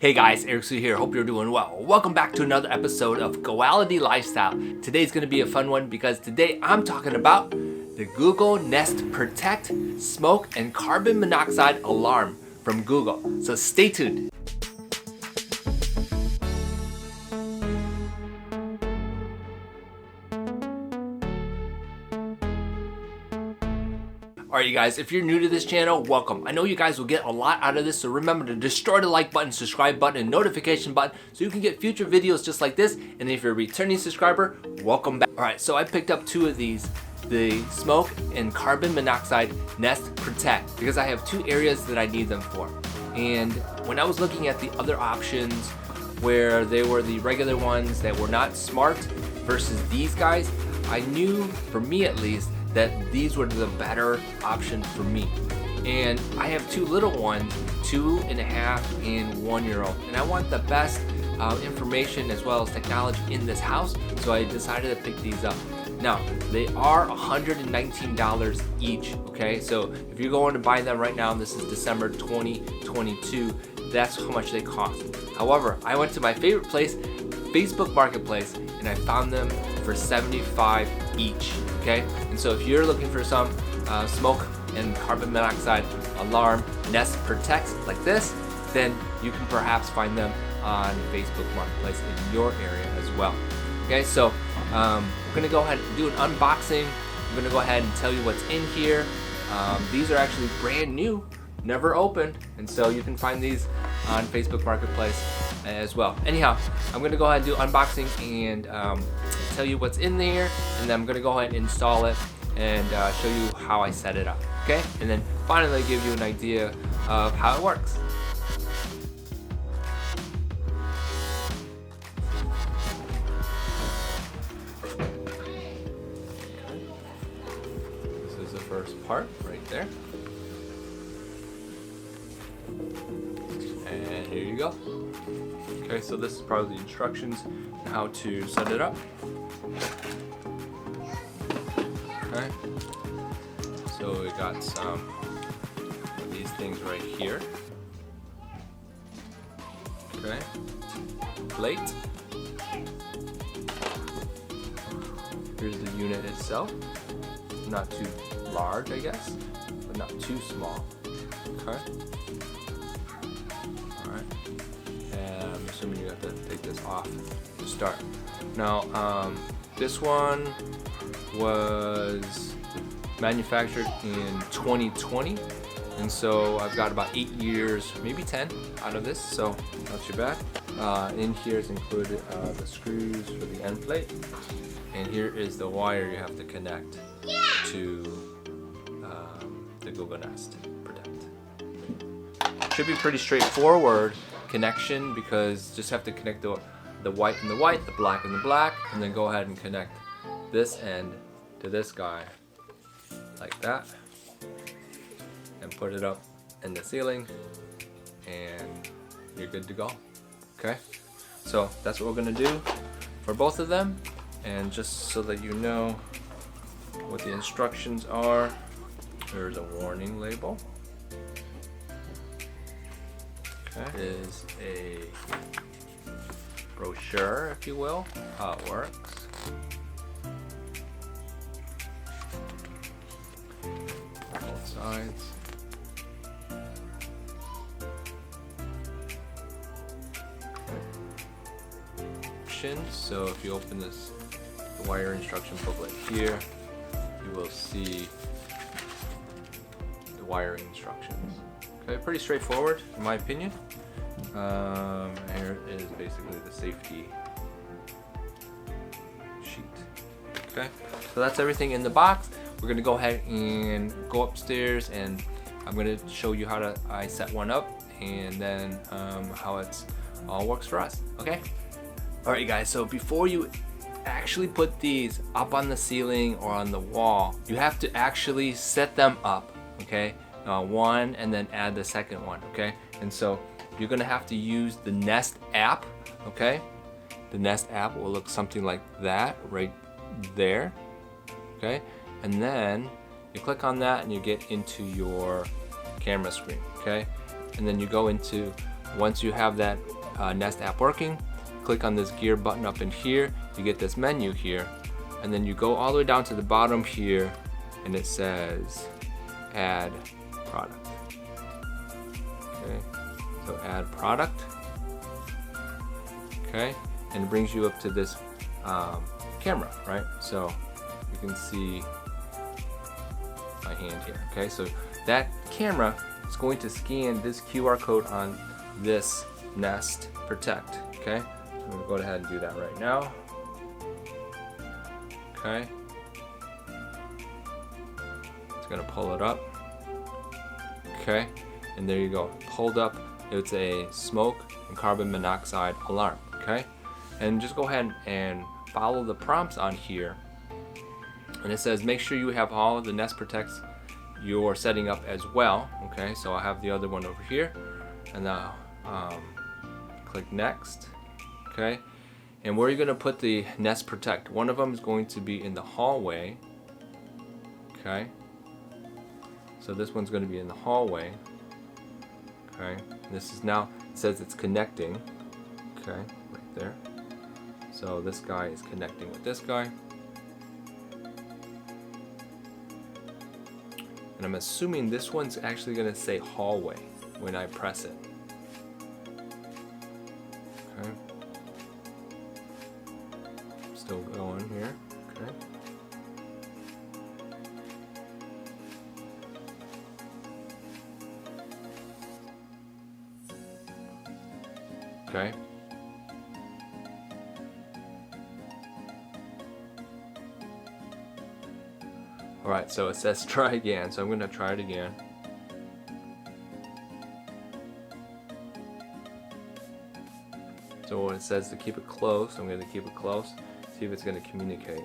Hey guys, Eric Su here. Hope you're doing well. Welcome back to another episode of Goality Lifestyle. Today's going to be a fun one because today I'm talking about the Google Nest Protect Smoke and Carbon Monoxide Alarm from Google. So stay tuned. Alright you guys, if you're new to this channel, welcome. I know you guys will get a lot out of this, so remember to destroy the like button, subscribe button, and notification button so you can get future videos just like this. And if you're a returning subscriber, welcome back. Alright, so I picked up two of these, the Smoke and Carbon Monoxide Nest Protect, because I have two areas that I need them for. And when I was looking at the other options where they were the regular ones that were not smart versus these guys, I knew, for me at least, that these were the better option for me. And I have two little ones, 2.5 and 1 year old, and I want the best information as well as technology in this house, so I decided to pick these up. Now they are $119 each, okay? So if you're going to buy them right now, this is December 2022, that's how much they cost. However, I went to my favorite place, Facebook Marketplace, and I found them for $75 each, okay? And so if you're looking for some smoke and carbon monoxide alarm Nest Protects like this, then you can perhaps find them on Facebook Marketplace in your area as well. Okay, so we're gonna go ahead and do an unboxing. I'm gonna go ahead and tell you what's in here. These are actually brand new, never opened, and so you can find these on Facebook Marketplace as well. Anyhow, I'm gonna go ahead and do unboxing and tell you what's in there, and then I'm gonna go ahead and install it and show you how I set it up, okay? And then finally give you an idea of how it works. This is the first part right there. And here you go. Okay, so this is probably the instructions on how to set it up. Okay, so we got some of these things right here. Okay, plate. Here's the unit itself. Not too large, I guess, but not too small. Okay. Alright. And I'm assuming you have to take this off to start. Now, this one was manufactured in 2020, and so I've got about 8 years, maybe 10 out of this, so not too bad. In here is included the screws for the end plate, and here is the wire you have to connect to the Google Nest Protect. Should be pretty straightforward connection, because just have to connect the white and the white, the black and the black, and then go ahead and connect this end to this guy like that, and put it up in the ceiling, and you're good to go. Okay, so that's what we're gonna do for both of them. And just so that you know what the instructions are, there's a warning label. Okay, is a brochure, if you will, how it works. Both sides. So if you open this, the wire instruction booklet here, you will see the wiring instructions. Okay, pretty straightforward in my opinion. Here is basically the safety sheet. Okay, so that's everything in the box. We're gonna go ahead and go upstairs, and I'm gonna show you how I set one up, and then how it's all works for us. Okay. All right, guys. So before you actually put these up on the ceiling or on the wall, you have to actually set them up. Okay, one, and then add the second one. Okay, and so you're gonna have to use the Nest app. Okay, the Nest app will look something like that right there. Okay, and then you click on that and you get into your camera screen. Okay, and then you go into once you have that Nest app working, click on this gear button up in here. You get this menu here, and then you go all the way down to the bottom here, and it says add product. Okay, so add product. Okay, and it brings you up to this camera, right? So you can see my hand here. Okay, so that camera is going to scan this QR code on this Nest Protect. Okay, so I'm going to go ahead and do that right now. Okay, it's going to pull it up. Okay, and there you go, pulled up. It's a smoke and carbon monoxide alarm. Okay, and just go ahead and follow the prompts on here, and it says make sure you have all of the Nest Protects you're setting up as well. Okay, so I have the other one over here, and now click next. Okay, and where are you going to put the Nest Protect? One of them is going to be in the hallway. Okay, so this one's going to be in the hallway. Okay, this is now, it says it's connecting. Okay, right there. So this guy is connecting with this guy. And I'm assuming this one's actually going to say hallway when I press it. Okay. Still going here. Okay. Okay. Alright, so it says try again, so I'm going to try it again. So when it says to keep it close, I'm going to keep it close, see if it's going to communicate.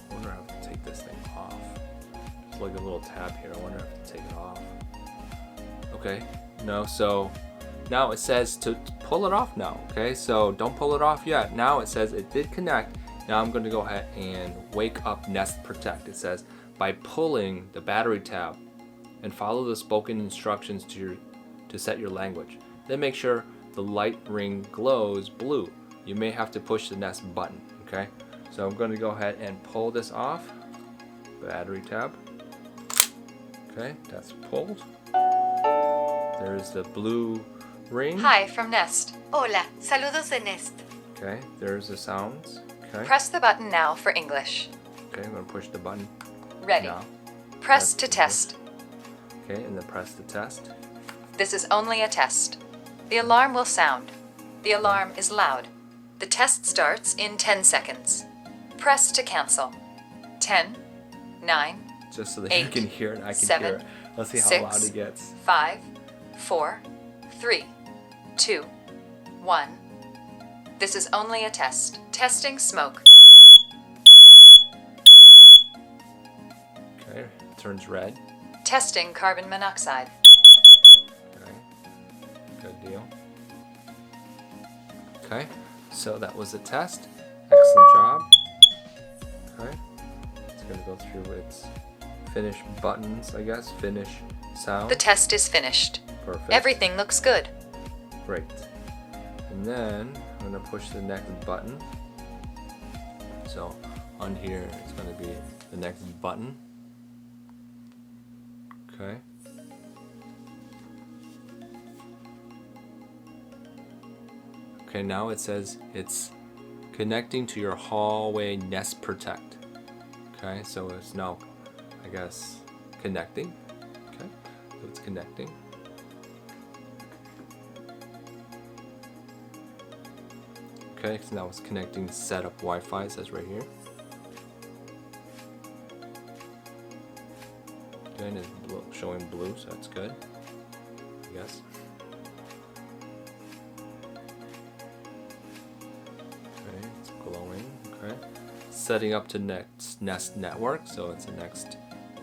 I wonder if I have to take this thing off. There's like a little tab here, I wonder if I have to take it off. Okay, no, so now it says to pull it off now. Okay, so don't pull it off yet. Now it says it did connect. Now I'm going to go ahead and wake up Nest Protect. It says by pulling the battery tab and follow the spoken instructions to set your language. Then make sure the light ring glows blue. You may have to push the Nest button. Okay, so I'm going to go ahead and pull this off. Battery tab. Okay, that's pulled. There's the blue ring. Hi from Nest. Hola, saludos de Nest. Okay, there's the sounds. Okay. Press the button now for English. Okay, I'm going to push the button. Ready. Now. Press to test. Okay, and then press the test. This is only a test. The alarm will sound. The alarm is loud. The test starts in 10 seconds. Press to cancel. 10, 9, just so that 8, you can hear it, I can 7, hear it. Let's see how 6, loud it gets. 5, 4, 3, 2, 1. This is only a test. Testing smoke. Okay, it turns red. Testing carbon monoxide. Okay, good deal. Okay, so that was the test. Excellent job. Okay, it's going to go through its finish buttons, I guess. Finish sound. The test is finished. Perfect. Everything looks good. Great. And then I'm going to push the next button. So on here it's going to be the next button. Okay. Okay, now it says it's connecting to your hallway Nest Protect. Okay, so it's now, I guess, connecting. Okay, so it's connecting. Okay, so now it's connecting setup Wi-Fi, it says right here. Okay, and it's showing blue, so that's good, I guess. Okay, it's glowing, okay. Setting up to next Nest Network, so it's the next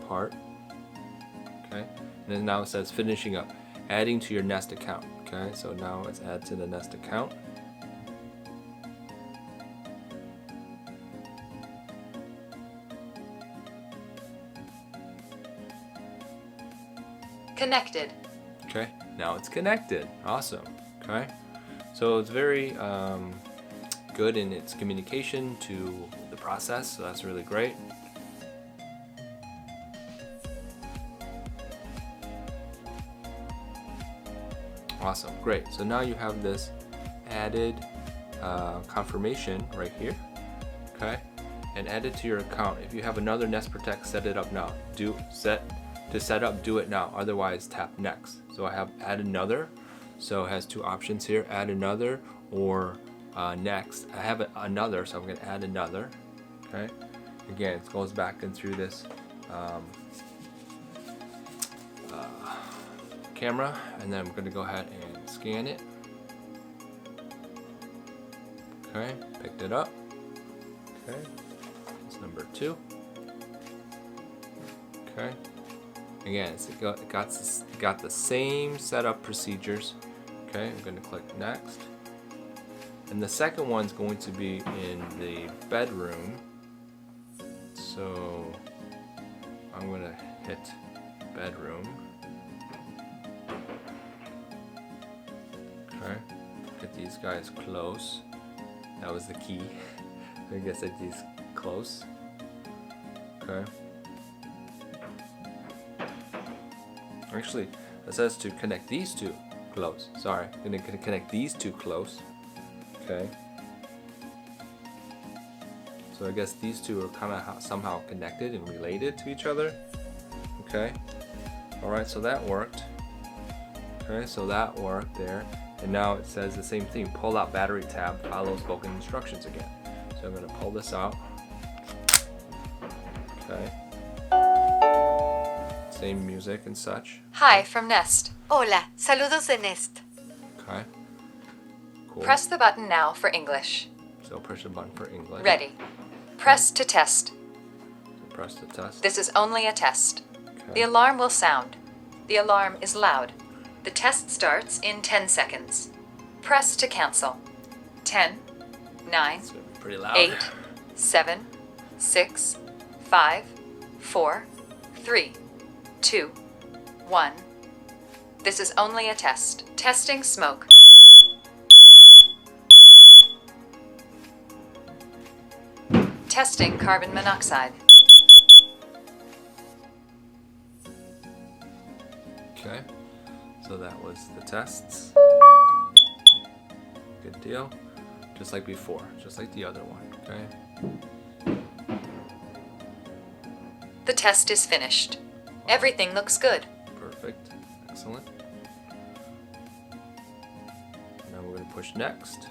part. Okay, and then now it says finishing up, adding to your Nest account. Okay, so now it's add to the Nest account. Connected. Okay, now it's connected. Awesome. Okay, so it's very good in its communication to the process, so that's really great. Awesome, great. So now you have this added confirmation right here, okay? And add it to your account. If you have another Nest Protect, set it up now. To set up, do it now. Otherwise, tap next. So I have add another. So it has two options here: add another or next. I have another, so I'm going to add another. Okay. Again, it goes back in through this camera, and then I'm going to go ahead and scan it. Okay, picked it up. Okay, it's number 2. Okay, again, it's got the same setup procedures. Okay, I'm going to click next, and the second one's going to be in the bedroom. So I'm going to hit bedroom. Okay, get these guys close. That was the key. I guess I these close. Okay. Actually, it says to connect these two close. Sorry, I'm gonna connect these two close. Okay. So I guess these two are kind of somehow connected and related to each other. Okay. All right, so that worked. Okay, so that worked there. And now it says the same thing. Pull out battery tab, follow spoken instructions again. So I'm going to pull this out. Okay. Same music and such. Hi from Nest. Hola, saludos de Nest. Okay. Cool. Press the button now for English. So push the button for English. Ready. Press to test. So press the test. This is only a test. Okay. The alarm will sound. The alarm is loud. The test starts in 10 seconds. Press to cancel. 10, 9, It's pretty loud. 8, 7, 6, 5, 4, 3, 2, 1. This is only a test. Testing smoke. Testing carbon monoxide. Okay. So that was the tests. Good deal. Just like before, just like the other one, okay? The test is finished. Everything looks good. Perfect. Excellent. Now we're going to push next.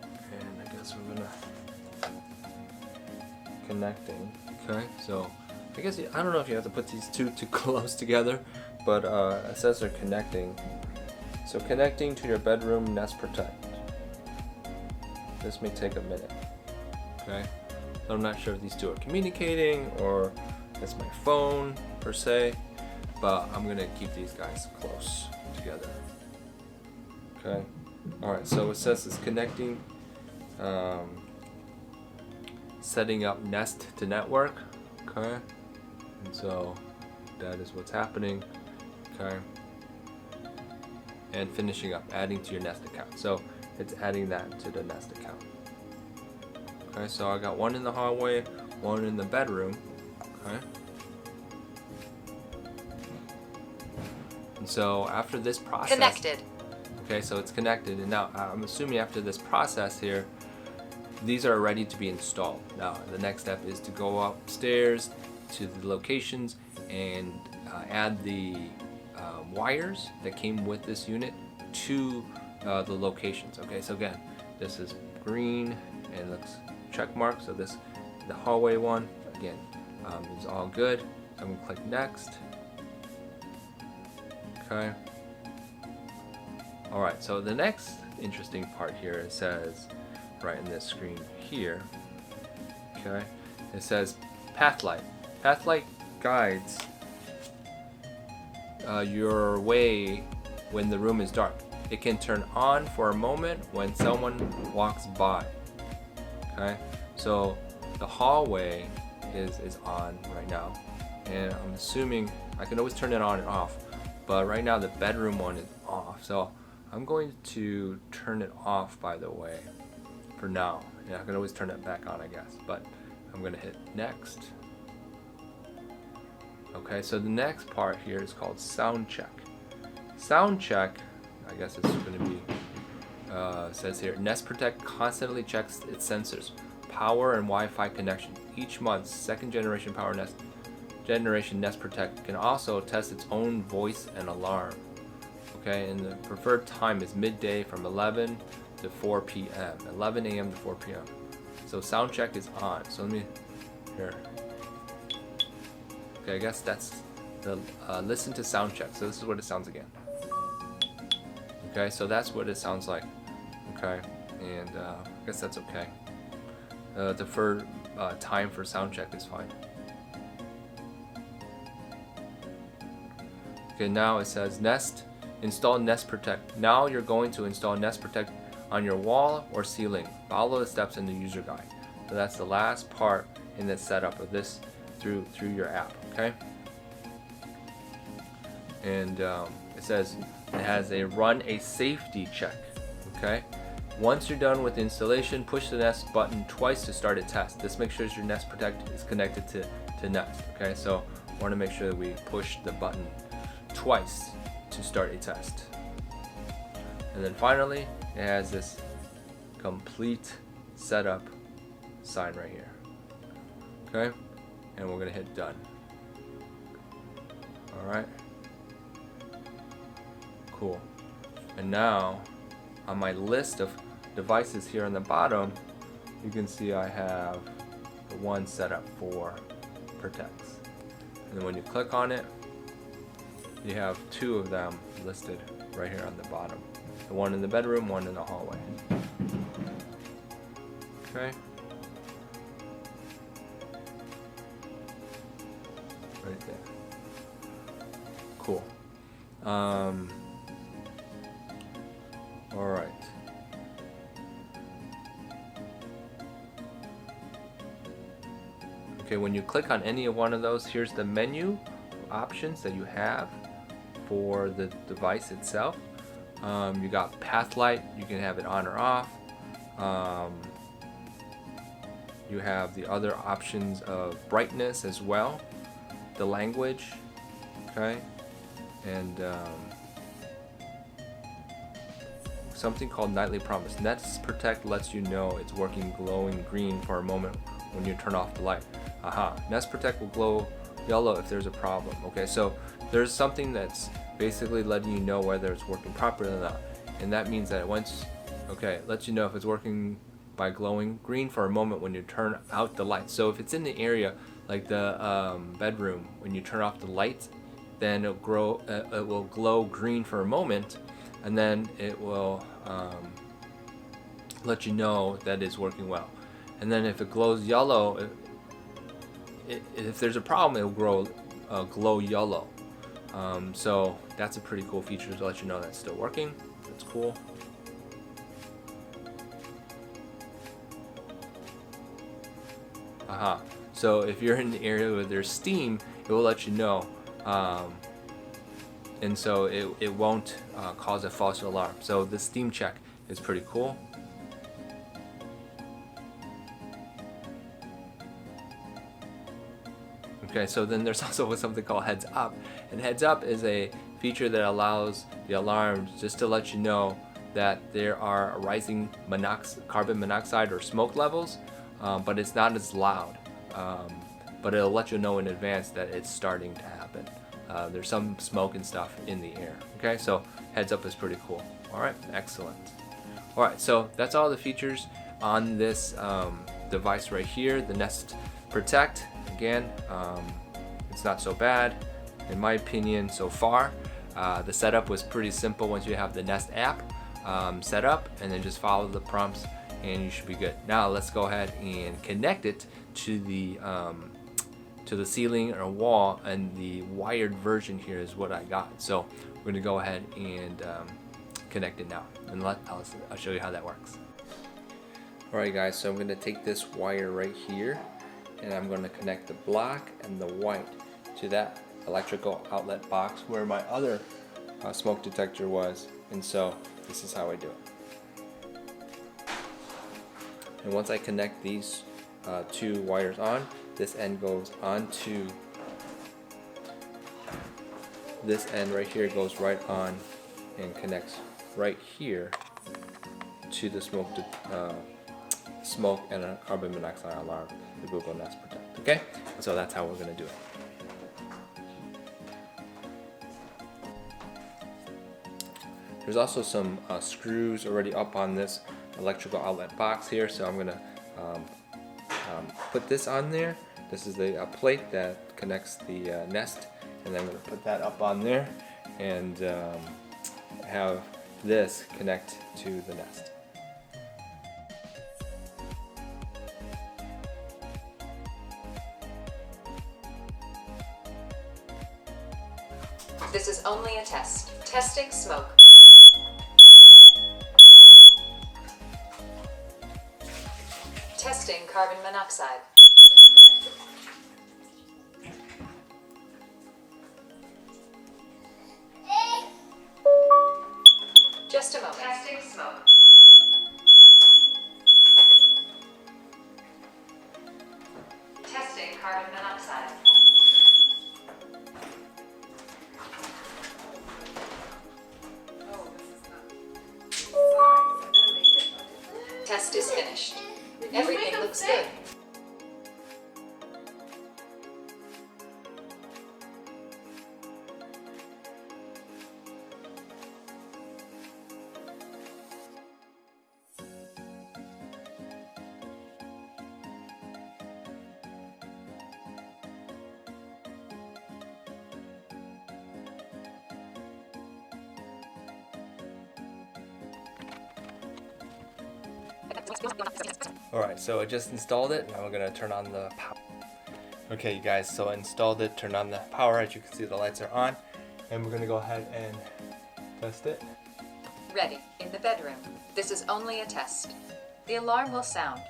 And I guess we're going to connecting. Okay, so I guess I don't know if you have to put these two too close together, but it says they're connecting. So connecting to your bedroom Nest Protect. This may take a minute. Okay, so I'm not sure if these two are communicating or it's my phone per se, but I'm gonna keep these guys close together. Okay, all right. So it says it's connecting, setting up Nest to network. Okay, and so that is what's happening. Okay, and finishing up, adding to your Nest account. So it's adding that to the Nest account. Okay, so I got one in the hallway, one in the bedroom. Okay. And so after this process, Connected. okay, so it's connected, and now I'm assuming after this process here, these are ready to be installed. Now the next step is to go upstairs to the locations and add the wires that came with this unit to the locations. Okay, so again, this is green and it looks check mark. So this, the hallway one, again, is all good. I'm gonna click next. Okay. All right. So the next interesting part here, it says right in this screen here. Okay. It says Pathlight. Pathlight guides your way when the room is dark. It can turn on for a moment when someone walks by. Okay, so the hallway is on right now, and I'm assuming I can always turn it on and off. but right now the bedroom one is off. So I'm going to turn it off, by the way, for now. Yeah, I can always turn it back on, I guess, but I'm gonna hit next. Okay, so the next part here is called sound check. Sound check, I guess it's gonna be, says here, Nest Protect constantly checks its sensors, power and Wi-Fi connection. Each month, second generation Nest Protect can also test its own voice and alarm. Okay, and the preferred time is midday from 11 to 4 p.m. 11 a.m. to 4 p.m. So sound check is on. So let me, here. Okay, I guess that's the listen to sound check. So this is what it sounds again. Okay, so that's what it sounds like. Okay, and I guess that's okay. The deferred time for sound check is fine. Okay, now it says install Nest Protect. Now you're going to install Nest Protect on your wall or ceiling. Follow the steps in the user guide. So that's the last part in the setup of this through your app. Okay, and it says it has a run a safety check. Okay, once you're done with installation, push the Nest button twice to start a test. This makes sure your Nest Protect is connected to Nest. Okay, so I want to make sure that we push the button twice to start a test. And then finally, it has this complete setup sign right here. Okay, and we're gonna hit done. All right, cool. And now on my list of devices here on the bottom, you can see I have the one set up for Protects. And then when you click on it, you have two of them listed right here on the bottom. The one in the bedroom, one in the hallway. Okay. Right there. Cool. All right. Okay, when you click on any of one of those, here's the menu options that you have for the device itself. You got path light, you can have it on or off. You have the other options of brightness as well, the language, okay, and something called Nightly Promise. Nest Protect lets you know it's working glowing green for a moment when you turn off the light. Nest Protect will glow yellow if there's a problem. Okay, so there's something that's basically letting you know whether it's working properly or not, and that means that it lets you know if it's working by glowing green for a moment when you turn out the lights. So if it's in the area like the bedroom, when you turn off the lights, then it will glow green for a moment, and then it will let you know that it's working well. And then if it glows yellow, if there's a problem, it will glow yellow. So that's a pretty cool feature to let you know that's still working. That's cool. So if you're in the area where there's steam, it will let you know, and so it won't cause a false alarm. So the steam check is pretty cool. Okay, so then there's also something called Heads Up, and Heads Up is a feature that allows the alarms just to let you know that there are rising carbon monoxide or smoke levels, but it's not as loud, but it'll let you know in advance that it's starting to happen. There's some smoke and stuff in the air. Okay, so Heads Up is pretty cool. All right, excellent. All right, so that's all the features on this device right here, the Nest Protect. Again, it's not so bad in my opinion so far. The setup was pretty simple once you have the Nest app set up, and then just follow the prompts and you should be good. Now let's go ahead and connect it to the ceiling or wall, and the wired version here is what I got. So we're going to go ahead and connect it now, and I'll show you how that works. Alright guys, so I'm going to take this wire right here, and I'm going to connect the black and the white to that electrical outlet box where my other smoke detector was, and so this is how I do it. And once I connect these two wires on, this end goes onto this end right here, goes right on and connects right here to the smoke and a carbon monoxide alarm, the Google Nest Protect. Okay, so that's how we're gonna do it. There's also some screws already up on this electrical outlet box here, so I'm gonna put this on there. This is the plate that connects the Nest, and then I'm gonna put that up on there and have this connect to the Nest. This is only a test. Testing smoke. Testing carbon monoxide. Just a moment. Testing smoke. Testing carbon monoxide. Test is finished. Everything looks good. Alright, so I just installed it. Now we're going to turn on the power. Okay, you guys, so I installed it, turned on the power. As you can see, the lights are on. And we're going to go ahead and test it. Ready in the bedroom. This is only a test. The alarm will sound.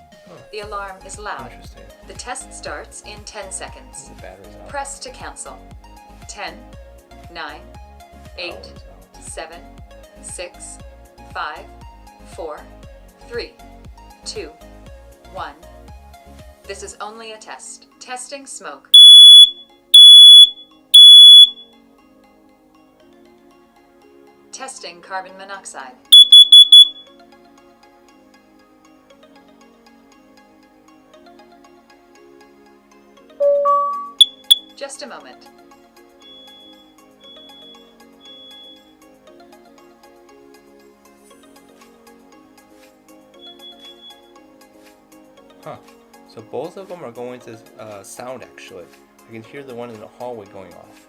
The alarm is loud. Interesting. The test starts in 10 seconds. The battery's on. Press to cancel. 10, 9, 8, 7, 6, 5, 4, 3, 2, 1. This is only a test. Testing smoke. Testing carbon monoxide. Just a moment. Huh. So both of them are going to sound actually. I can hear the one in the hallway going off.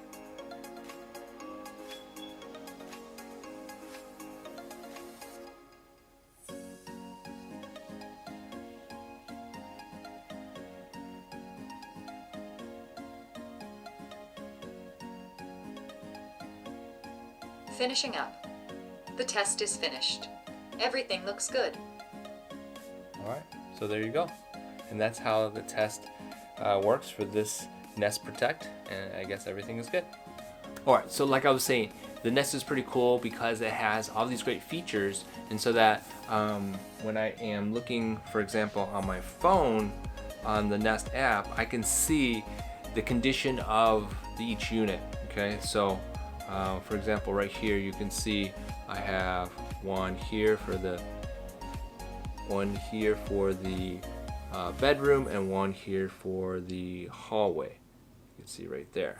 Finishing up. The test is finished. Everything looks good. Alright, so there you go. And that's how the test works for this Nest Protect, and I guess everything is good. Alright, so like I was saying, the Nest is pretty cool because it has all these great features, and so that when I am looking, for example, on my phone on the Nest app, I can see the condition of each unit. Okay, so for example, right here you can see I have one here for the bedroom and one here for the hallway. You can see right there.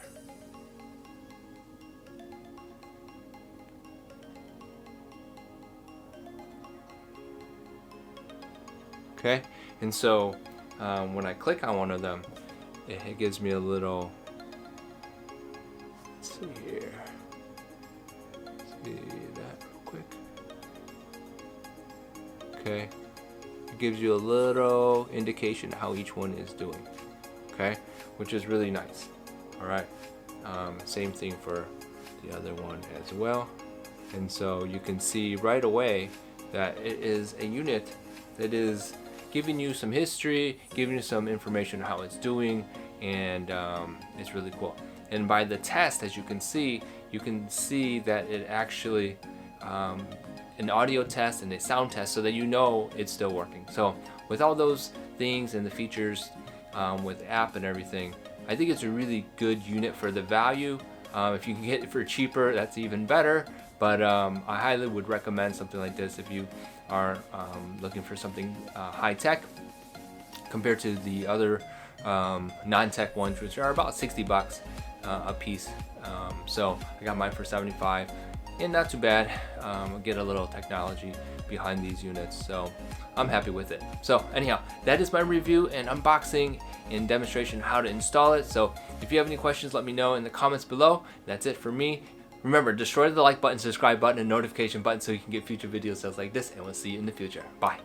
Okay, and so when I click on one of them, it gives me a little, let's see here, see that real quick. Okay, it gives you a little indication how each one is doing. Okay, which is really nice. All right, same thing for the other one as well. And so you can see right away that it is a unit that is giving you some history, giving you some information on how it's doing, and it's really cool. And by the test, as you can see, you can see that it actually an audio test and a sound test, so that you know it's still working. So with all those things and the features with app and everything, I think it's a really good unit for the value. If you can get it for cheaper, that's even better, but I highly would recommend something like this if you are looking for something high-tech compared to the other non-tech ones, which are about 60 bucks a piece. So I got mine for 75, and not too bad. Get a little technology behind these units, so I'm happy with it. So anyhow, that is my review and unboxing and demonstration how to install it. So if you have any questions, let me know in the comments below. That's it for me. Remember, destroy the like button, subscribe button, and notification button so you can get future videos just like this, and we'll see you in the future. Bye.